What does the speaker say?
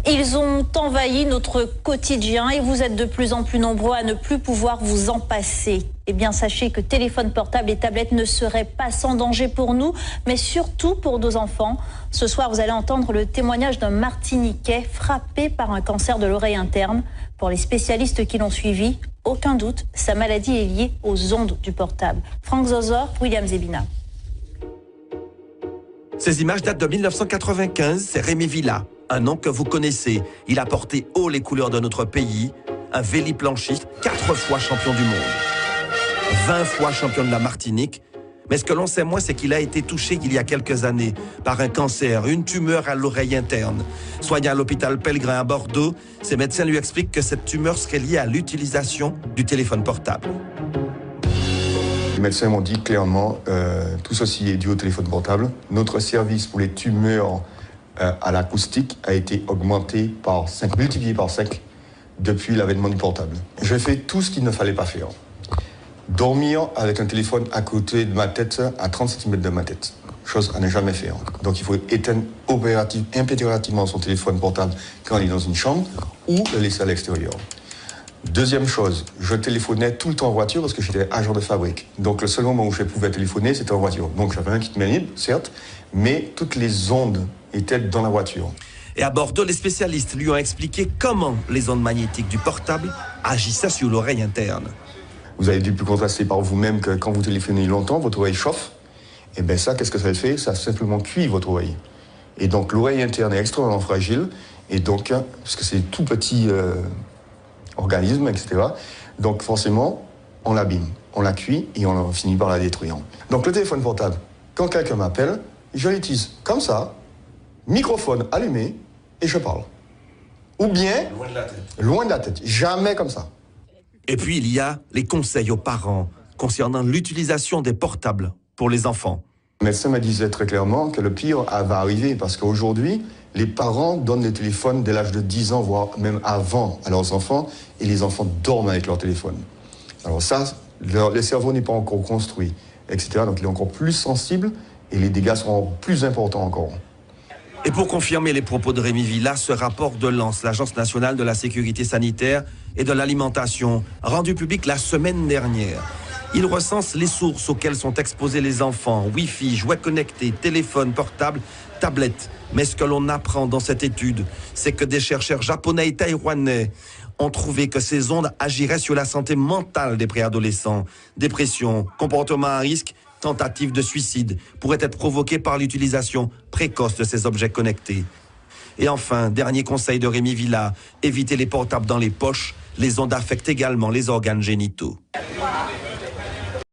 Ils ont envahi notre quotidien et vous êtes de plus en plus nombreux à ne plus pouvoir vous en passer. Eh bien, sachez que téléphone portable et tablettes ne seraient pas sans danger pour nous, mais surtout pour nos enfants. Ce soir, vous allez entendre le témoignage d'un Martiniquais frappé par un cancer de l'oreille interne. Pour les spécialistes qui l'ont suivi, aucun doute, sa maladie est liée aux ondes du portable. Franck Zozor, William Zebina. Ces images datent de 1995, c'est Rémi Villa, un nom que vous connaissez. Il a porté haut les couleurs de notre pays, un véliplanchiste, 4 fois champion du monde, 20 fois champion de la Martinique. Mais ce que l'on sait moins, c'est qu'il a été touché il y a quelques années par un cancer, une tumeur à l'oreille interne. Soigné à l'hôpital Pellegrin à Bordeaux, ses médecins lui expliquent que cette tumeur serait liée à l'utilisation du téléphone portable. Les médecins m'ont dit clairement, tout ceci est dû au téléphone portable. Notre service pour les tumeurs à l'acoustique a été augmenté par 5, multiplié par 5 depuis l'avènement du portable. J'ai fait tout ce qu'il ne fallait pas faire. Dormir avec un téléphone à côté de ma tête, à 30 cm de ma tête. Chose à ne jamais faire. Donc il faut éteindre impérativement son téléphone portable quand il est dans une chambre ou le laisser à l'extérieur. Deuxième chose, je téléphonais tout le temps en voiture parce que j'étais agent de fabrique. Donc le seul moment où je pouvais téléphoner, c'était en voiture. Donc j'avais un kit main libre, certes, mais toutes les ondes étaient dans la voiture. Et à Bordeaux, les spécialistes lui ont expliqué comment les ondes magnétiques du portable agissaient sur l'oreille interne. Vous avez dû plus contraster par vous-même que quand vous téléphonez longtemps, votre oreille chauffe. Et bien ça, qu'est-ce que ça fait? Ça simplement cuit votre oreille. Et donc l'oreille interne est extrêmement fragile. Et donc, parce que c'est tout petit organisme, etc. Donc forcément, on l'abîme, on la cuit et on finit par la détruire. Donc le téléphone portable, quand quelqu'un m'appelle, je l'utilise comme ça, microphone allumé, et je parle. Ou bien, loin de la tête, jamais comme ça. Et puis il y a les conseils aux parents concernant l'utilisation des portables pour les enfants. Le médecin me disait très clairement que le pire va arriver parce qu'aujourd'hui, les parents donnent les téléphones dès l'âge de 10 ans, voire même avant à leurs enfants, et les enfants dorment avec leur téléphone. Alors ça, le cerveau n'est pas encore construit, etc. Donc il est encore plus sensible et les dégâts seront plus importants encore. Et pour confirmer les propos de Rémi Villa, ce rapport de l'ANS, l'Agence nationale de la sécurité sanitaire et de l'alimentation, rendu public la semaine dernière. Il recense les sources auxquelles sont exposés les enfants, Wi-Fi, jouets connectés, téléphones portables, tablettes. Mais ce que l'on apprend dans cette étude, c'est que des chercheurs japonais et taïwanais ont trouvé que ces ondes agiraient sur la santé mentale des préadolescents. Dépression, comportement à risque, tentative de suicide pourraient être provoquées par l'utilisation précoce de ces objets connectés. Et enfin, dernier conseil de Rémi Villa, évitez les portables dans les poches. Les ondes affectent également les organes génitaux.